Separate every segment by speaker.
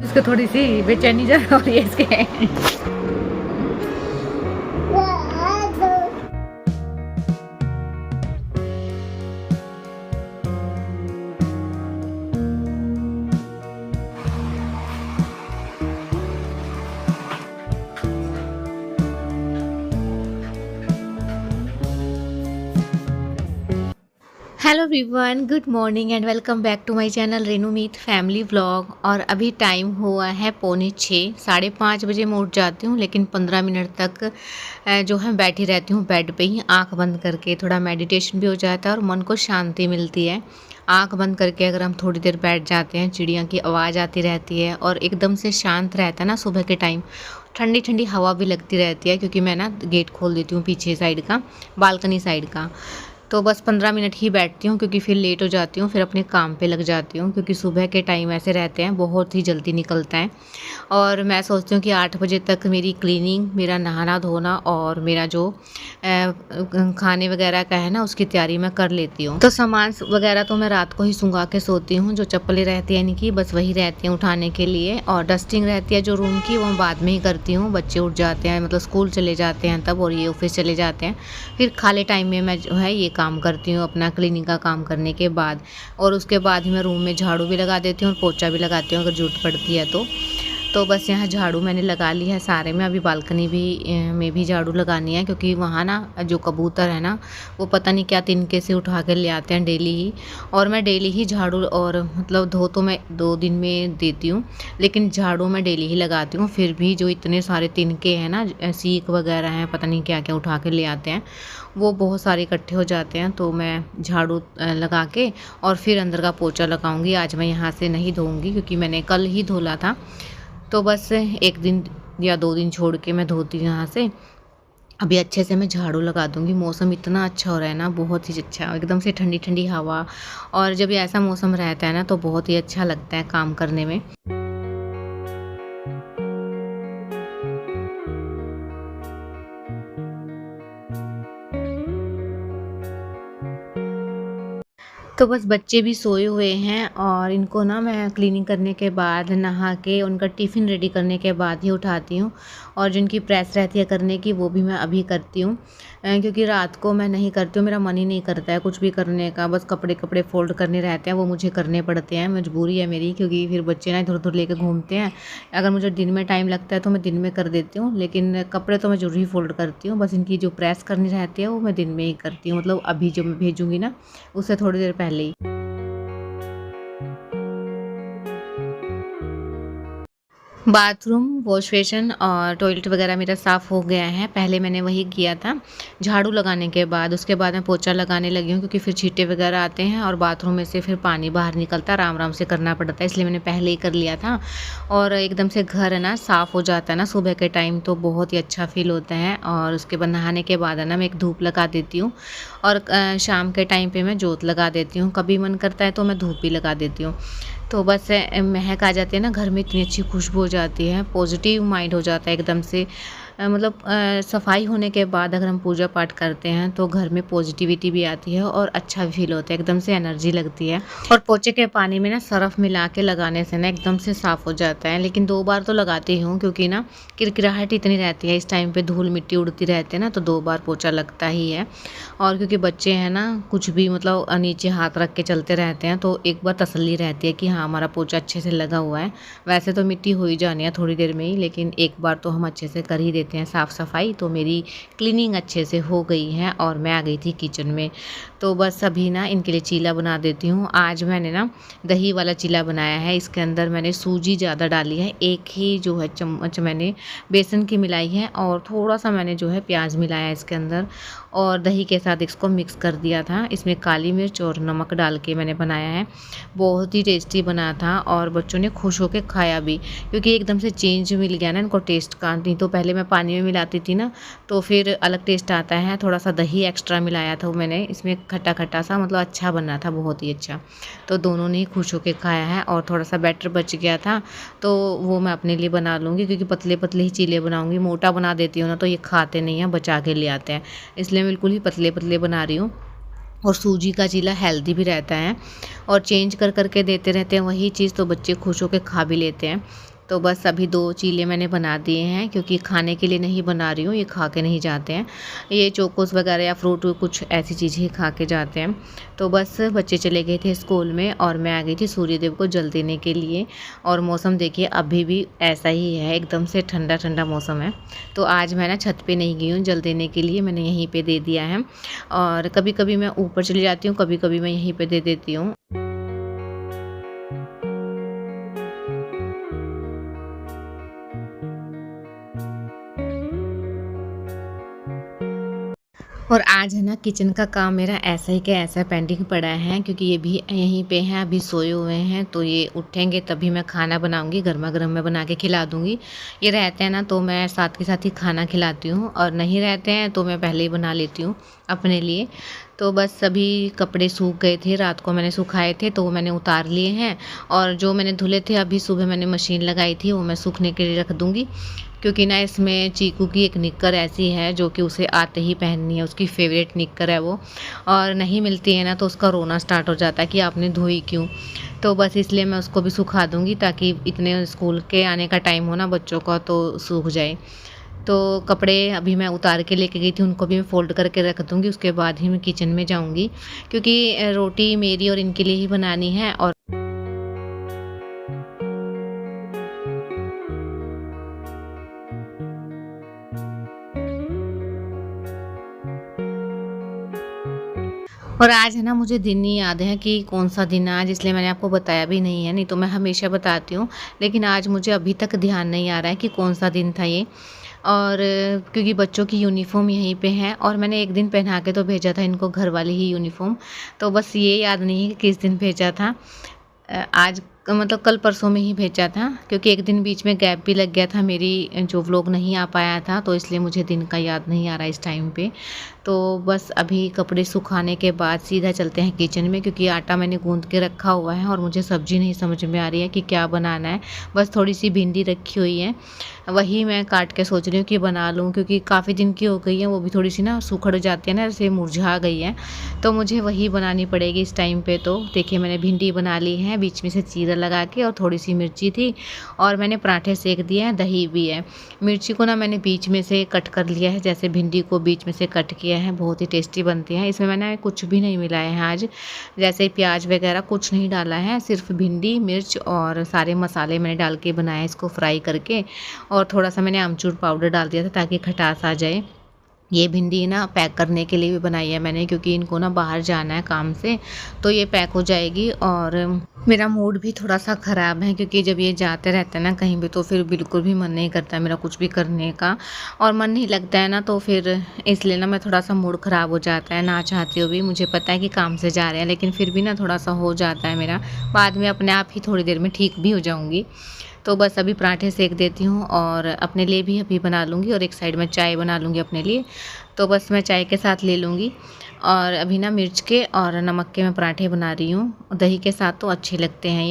Speaker 1: इसको थोड़ी सी बेचैनी ज्यादा हो रही है इसके। Hello everyone, good morning and welcome back to my channel Renu Meet family vlog. और अभी टाइम हुआ है 4:45। 5:30 बजे मैं उठ जाती हूँ, लेकिन 15 मिनट तक जो है बैठी रहती हूँ बेड पे ही आंख बंद करके। थोड़ा मेडिटेशन भी हो जाता है और मन को शांति मिलती है। आंख बंद करके अगर हम थोड़ी देर बैठ जाते हैं, चिड़िया की आवाज़ आती रहती है और एकदम से शांत रहता है ना। सुबह के टाइम ठंडी ठंडी हवा भी लगती रहती है, क्योंकि मैं ना गेट खोल देती हूँ पीछे साइड का, बालकनी साइड का। तो बस 15 मिनट ही बैठती हूँ, क्योंकि फिर लेट हो जाती हूँ, फिर अपने काम पे लग जाती हूँ, क्योंकि सुबह के टाइम ऐसे रहते हैं बहुत ही जल्दी निकलता है। और मैं सोचती हूँ कि 8 बजे तक मेरी क्लीनिंग, मेरा नहाना धोना और मेरा जो खाने वगैरह का है ना, उसकी तैयारी मैं कर लेती हूँ। तो सामान वगैरह तो मैं रात को ही सुंघा के सोती हूँ। जो चप्पलें रहती हैं इनकी, बस वही रहती हैं उठाने के लिए। और डस्टिंग रहती है जो रूम की, वो मैं बाद में ही करती हूँ। बच्चे उठ जाते हैं, मतलब स्कूल चले जाते हैं तब, और ये ऑफिस चले जाते हैं। फिर खाली टाइम में मैं जो है ये काम करती हूँ अपना क्लीनिंग का काम करने के बाद। और उसके बाद ही मैं रूम में झाड़ू भी लगा देती हूँ और पोछा भी लगाती हूँ अगर ज़रूरत पड़ती है तो बस यहाँ झाड़ू मैंने लगा ली है सारे में। अभी बालकनी में भी झाड़ू लगानी है, क्योंकि वहाँ ना जो कबूतर है ना, वो पता नहीं क्या तिनके से उठा कर ले आते हैं डेली ही। और मैं डेली ही झाड़ू, और मतलब धो तो मैं 2 दिन में देती हूँ, लेकिन झाड़ू मैं डेली ही लगाती हूँ। फिर भी जो इतने सारे तिनके हैं ना, सीक वगैरह हैं, पता नहीं क्या क्या उठा के ले आते हैं, वो बहुत सारे इकट्ठे हो जाते हैं। तो मैं झाड़ू लगा के और फिर अंदर का पोछा लगाऊंगी। आज मैं यहाँ से नहीं धोऊंगी, क्योंकि मैंने कल ही धोला था। तो बस 1 दिन या 2 दिन छोड़ के मैं धोती हूँ यहाँ से। अभी अच्छे से मैं झाड़ू लगा दूँगी। मौसम इतना अच्छा हो रहा है ना, बहुत ही अच्छा, एकदम से ठंडी ठंडी हवा। और जब ये ऐसा मौसम रहता है ना, तो बहुत ही अच्छा लगता है काम करने में। तो बस बच्चे भी सोए हुए हैं, और इनको ना मैं क्लीनिंग करने के बाद, नहा के, उनका टिफ़िन रेडी करने के बाद ही उठाती हूँ। और जिनकी प्रेस रहती है करने की, वो भी मैं अभी करती हूँ, क्योंकि रात को मैं नहीं करती हूँ। मेरा मन ही नहीं करता है कुछ भी करने का। बस कपड़े कपड़े फोल्ड करने रहते हैं, वो मुझे करने पड़ते हैं, मजबूरी है मेरी, क्योंकि फिर बच्चे ना इधर उधर लेके घूमते हैं। अगर मुझे दिन में टाइम लगता है तो मैं दिन में कर देती हूँ, लेकिन कपड़े तो मैं जरूर ही फोल्ड करती हूँ। बस इनकी जो प्रेस करनी रहती है वो मैं दिन में ही करती हूँ, मतलब अभी जो मैं भेजूँगी ना, उससे थोड़ी देर पहले ही। बाथरूम, वॉश बेसिन और टॉयलेट वगैरह मेरा साफ़ हो गया है। पहले मैंने वही किया था झाड़ू लगाने के बाद। उसके बाद मैं पोछा लगाने लगी हूँ, क्योंकि फिर छींटे वगैरह आते हैं और बाथरूम में से फिर पानी बाहर निकलता है, आराम से करना पड़ता है, इसलिए मैंने पहले ही कर लिया था। और एकदम से घर है ना साफ़ हो जाता है ना सुबह के टाइम, तो बहुत ही अच्छा फ़ील होता है। और उसके बाद नहाने के बाद है ना, मैं एक धूप लगा देती हूँ, और शाम के टाइम पे मैं जोत लगा देती हूँ। कभी मन करता है तो मैं धूप भी लगा देती हूँ। तो बस महक आ जाती है ना घर में, इतनी अच्छी खुशबू हो जाती है, पॉजिटिव माइंड हो जाता है एकदम से। मतलब सफाई होने के बाद अगर हम पूजा पाठ करते हैं तो घर में पॉजिटिविटी भी आती है और अच्छा भी फील होता है, एकदम से एनर्जी लगती है। और पोछे के पानी में ना सरफ मिला के लगाने से ना एकदम से साफ़ हो जाता है। लेकिन 2 बार तो लगाती हूँ, क्योंकि ना किरकिराहट इतनी रहती है इस टाइम पे, धूल मिट्टी उड़ती रहती है ना, तो 2 बार पोछा लगता ही है। और क्योंकि बच्चे हैं ना, कुछ भी मतलब नीचे हाथ रख के चलते रहते हैं, तो एक बार तसल्ली रहती है कि हाँ हमारा पोछा अच्छे से लगा हुआ है। वैसे तो मिट्टी हो ही जानी है थोड़ी देर में ही, लेकिन एक बार तो हम अच्छे से कर ही देते हैं साफ़ सफाई। तो मेरी क्लीनिंग अच्छे से हो गई है और मैं आ गई थी किचन में। तो बस अभी ना इनके लिए चीला बना देती हूँ। आज मैंने ना दही वाला चीला बनाया है। इसके अंदर मैंने सूजी ज़्यादा डाली है, एक ही जो है चम्मच मैंने बेसन की मिलाई है, और थोड़ा सा मैंने जो है प्याज मिलाया है इसके अंदर, और दही के साथ इसको मिक्स कर दिया था। इसमें काली मिर्च और नमक डाल के मैंने बनाया है। बहुत ही टेस्टी बना था, और बच्चों ने खुश होकर खाया भी, क्योंकि एकदम से चेंज मिल गया ना इनको टेस्ट का। नहीं तो पहले मैं पानी में मिलाती थी ना, तो फिर अलग टेस्ट आता है। थोड़ा सा दही एक्स्ट्रा मिलाया था मैंने इसमें, खट्टा खट्टा सा, मतलब अच्छा बना था, बहुत ही अच्छा। तो दोनों ने ही खुश होकर खाया है। और थोड़ा सा बैटर बच गया था, तो वो मैं अपने लिए बना लूँगी, क्योंकि पतले पतले ही चीले बनाऊँगी। मोटा बना देती हूँ ना तो ये खाते नहीं हैं, बचा के ले आते हैं, इसलिए मैं बिल्कुल ही पतले पतले बना रही हूँ। और सूजी का चीला हेल्दी भी रहता है और चेंज कर कर के देते रहते हैं वही चीज़, तो बच्चे खुश होकर खा भी लेते हैं। तो बस अभी 2 चीले मैंने बना दिए हैं, क्योंकि खाने के लिए नहीं बना रही हूँ, ये खा के नहीं जाते हैं। ये चोकोस वगैरह या फ्रूट कुछ ऐसी चीज़ें ही खा के जाते हैं। तो बस बच्चे चले गए थे स्कूल में और मैं आ गई थी सूर्यदेव को जल देने के लिए। और मौसम देखिए अभी भी ऐसा ही है, एकदम से ठंडा ठंडा मौसम है। तो आज मैं ना छत पे नहीं गई हूँ जल देने के लिए, मैंने यहीं पे दे दिया है। और कभी कभी मैं ऊपर चली जाती हूँ, कभी कभी मैं यहीं पे दे देती हूँ। और आज है ना किचन का काम मेरा ऐसा ही क्या ऐसा पेंडिंग पड़ा है, क्योंकि ये भी यहीं पे हैं, अभी सोए हुए हैं। तो ये उठेंगे तभी मैं खाना बनाऊंगी, गर्मा गर्म मैं बना के खिला दूंगी। ये रहते हैं ना तो मैं साथ के साथ ही खाना खिलाती हूँ, और नहीं रहते हैं तो मैं पहले ही बना लेती हूँ अपने लिए। तो बस सभी कपड़े सूख गए थे, रात को मैंने सुखाए थे तो वो मैंने उतार लिए हैं। और जो मैंने धुले थे अभी सुबह मैंने मशीन लगाई थी, वो मैं सूखने के लिए रख दूँगी। क्योंकि ना इसमें चीकू की एक निक्कर ऐसी है जो कि उसे आते ही पहननी है, उसकी फेवरेट निक्कर है वो। और नहीं मिलती है ना तो उसका रोना स्टार्ट हो जाता है कि आपने धोई क्यों। तो बस इसलिए मैं उसको भी सुखा दूँगी, ताकि इतने स्कूल के आने का टाइम हो ना बच्चों का तो सूख जाए। तो कपड़े अभी मैं उतार के लेके गई थी, उनको भी मैं फ़ोल्ड करके रख दूँगी, उसके बाद ही मैं किचन में जाऊँगी। क्योंकि रोटी मेरी और इनके लिए ही बनानी है। और आज है ना मुझे दिन नहीं याद है कि कौन सा दिन है आज, इसलिए मैंने आपको बताया भी नहीं है, नहीं तो मैं हमेशा बताती हूँ। लेकिन आज मुझे अभी तक ध्यान नहीं आ रहा है कि कौन सा दिन था ये। और क्योंकि बच्चों की यूनिफ़ॉर्म यहीं पे है, और मैंने एक दिन पहना के तो भेजा था इनको, घर वाली ही यूनिफ़ॉर्म। तो बस ये याद नहीं है कि किस दिन भेजा था। आज मतलब कल परसों में ही भेजा था, क्योंकि एक दिन बीच में गैप भी लग गया था, मेरी जो व्लॉग नहीं आ पाया था, तो इसलिए मुझे दिन का याद नहीं आ रहा इस टाइम पे। तो बस अभी कपड़े सुखाने के बाद सीधा चलते हैं किचन में, क्योंकि आटा मैंने गूंद के रखा हुआ है और मुझे सब्ज़ी नहीं समझ में आ रही है कि क्या बनाना है। बस थोड़ी सी भिंडी रखी हुई है, वही मैं काट के सोच रही हूँ कि बना लूँ, क्योंकि काफ़ी दिन की हो गई है, वो भी थोड़ी सी ना सूखड़ जाती है ना, जैसे मुरझा गई है। तो मुझे वही बनानी पड़ेगी इस टाइम पे। तो देखिए मैंने भिंडी बना ली है, बीच में से चीरा लगा के, और थोड़ी सी मिर्ची थी, और मैंने पराठे सेक दिए हैं, दही भी है। मिर्ची को ना मैंने बीच में से कट कर लिया है, जैसे भिंडी को बीच में से कट किया है, बहुत ही टेस्टी बनती है। इसमें मैंने कुछ भी नहीं मिलाया है आज, जैसे प्याज वगैरह कुछ नहीं डाला है, सिर्फ भिंडी मिर्च और सारे मसाले मैंने डाल के बनाया है इसको फ्राई करके। और थोड़ा सा मैंने आमचूर पाउडर डाल दिया था ताकि खटास आ जाए। ये भिंडी ना पैक करने के लिए भी बनाई है मैंने, क्योंकि इनको ना बाहर जाना है काम से, तो ये पैक हो जाएगी। और मेरा मूड भी थोड़ा सा ख़राब है, क्योंकि जब ये जाते रहते हैं ना कहीं भी, तो फिर बिल्कुल भी मन नहीं करता मेरा कुछ भी करने का, और मन नहीं लगता है ना, तो फिर इसलिए ना मैं थोड़ा सा मूड ख़राब हो जाता है, ना चाहते हुए भी। मुझे पता है कि काम से जा रहे हैं, लेकिन फिर भी ना थोड़ा सा हो जाता है मेरा। बाद में अपने आप ही थोड़ी देर में ठीक भी हो जाऊँगी। तो बस अभी पराठे सेक देती हूँ, और अपने लिए भी अभी बना लूँगी, और एक साइड में चाय बना लूँगी अपने लिए। तो बस मैं चाय के साथ ले लूँगी। और अभी ना मिर्च के और नमक के मैं पराठे बना रही हूँ, दही के साथ तो अच्छे लगते हैं।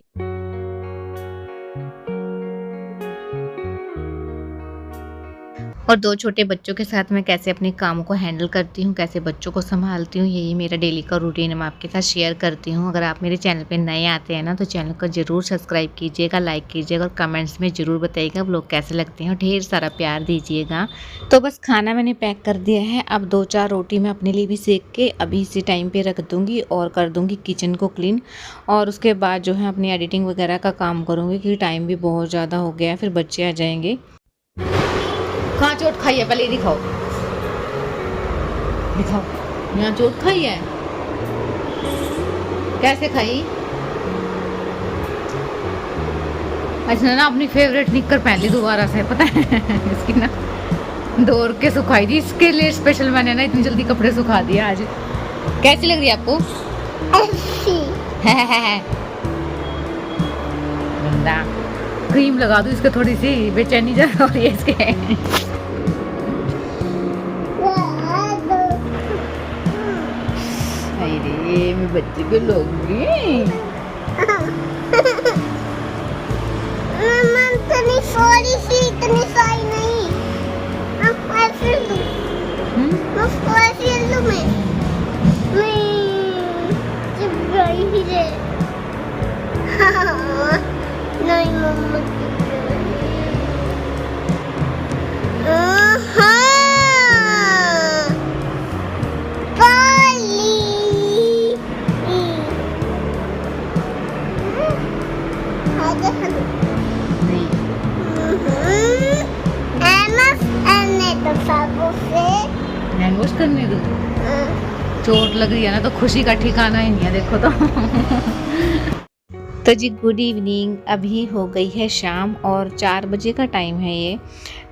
Speaker 1: और 2 छोटे बच्चों के साथ मैं कैसे अपने काम को हैंडल करती हूँ, कैसे बच्चों को सँभालती हूँ, यही मेरा डेली का रूटीन मैं आपके साथ शेयर करती हूँ। अगर आप मेरे चैनल पे नए आते हैं ना, तो चैनल को ज़रूर सब्सक्राइब कीजिएगा, लाइक कीजिएगा, और कमेंट्स में ज़रूर बताइएगा व्लॉग कैसे लगते हैं, और ढेर सारा प्यार दीजिएगा। तो बस खाना मैंने पैक कर दिया है, अब 2-4 रोटी मैं अपने लिए भी सेक के अभी इसी टाइम पर रख दूँगी, और कर दूँगी किचन को क्लीन। और उसके बाद जो है अपनी एडिटिंग वगैरह का काम करूँगी, क्योंकि टाइम भी बहुत ज़्यादा हो गया है, फिर बच्चे आ जाएंगे। कहाँ चोट खाई है, पहले दिखाओ दिखाओ, यहाँ चोट खाई है, कैसे खाई? अच्छा ना अपनी फेवरेट निक्कर पहन ली दोबारा से, पता है इसकी ना दौड़ के सुखाई थी, इसके लिए स्पेशल मैंने ना इतनी जल्दी कपड़े सुखा दिए आज। कैसी लग रही है आपको? गंदा क्रीम लगा दूं इसके, थोड़ी सी बेचैनी ज्यादा हो रही है इसके। अरे मैं बच्चे को लोगी
Speaker 2: इतनी साई नहीं, मैं
Speaker 1: चोट लग रही है ना, तो खुशी का ठिकाना ही नहीं है, देखो तो। तो जी गुड इवनिंग, अभी हो गई है शाम और 4 बजे का टाइम है ये।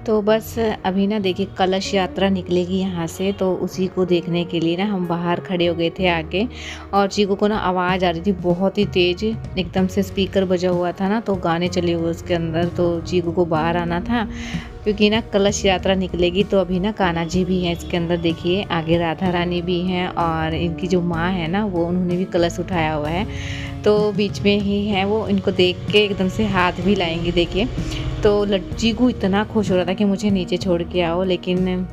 Speaker 1: तो बस अभी ना देखिए कलश यात्रा निकलेगी यहाँ से, तो उसी को देखने के लिए ना हम बाहर खड़े हो गए थे आगे। और चीकू को ना आवाज़ आ रही थी बहुत ही तेज़, एकदम से स्पीकर बजा हुआ था ना, तो गाने चले हुए उसके अंदर, तो चीकू को बाहर आना था क्योंकि ना कलश यात्रा निकलेगी। तो अभी ना कान्हा जी भी हैं इसके अंदर, देखिए आगे राधा रानी भी हैं और इनकी जो माँ है ना वो उन्होंने भी कलश उठाया हुआ है, तो बीच में ही है वो। इनको देख के एकदम से हाथ भी लाएंगी देखिए। तो चीकू इतना खुश हो रहा था कि मुझे नीचे छोड़ के आओ, लेकिन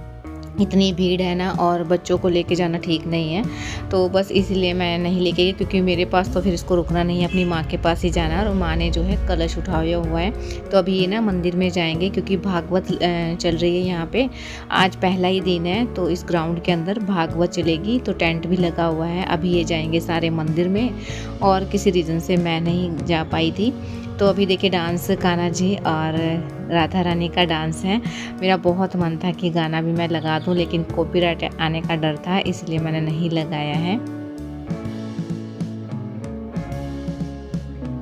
Speaker 1: इतनी भीड़ है ना और बच्चों को लेके जाना ठीक नहीं है, तो बस इसीलिए मैं नहीं लेके गई, क्योंकि मेरे पास तो फिर इसको रुकना नहीं है, अपनी माँ के पास ही जाना है। और माँ ने जो है कलश उठाया हुआ है, तो अभी ये ना मंदिर में जाएंगे क्योंकि भागवत चल रही है यहाँ पे। आज पहला ही दिन है, तो इस ग्राउंड के अंदर भागवत चलेगी, तो टेंट भी लगा हुआ है। अभी ये जाएंगे सारे मंदिर में, और किसी रीज़न से मैं नहीं जा पाई थी। तो अभी देखिए डांस कान्हा जी और राधा रानी का डांस है। मेरा बहुत मन था कि गाना भी मैं लगा दूं, लेकिन कॉपीराइट आने का डर था, इसलिए मैंने नहीं लगाया है।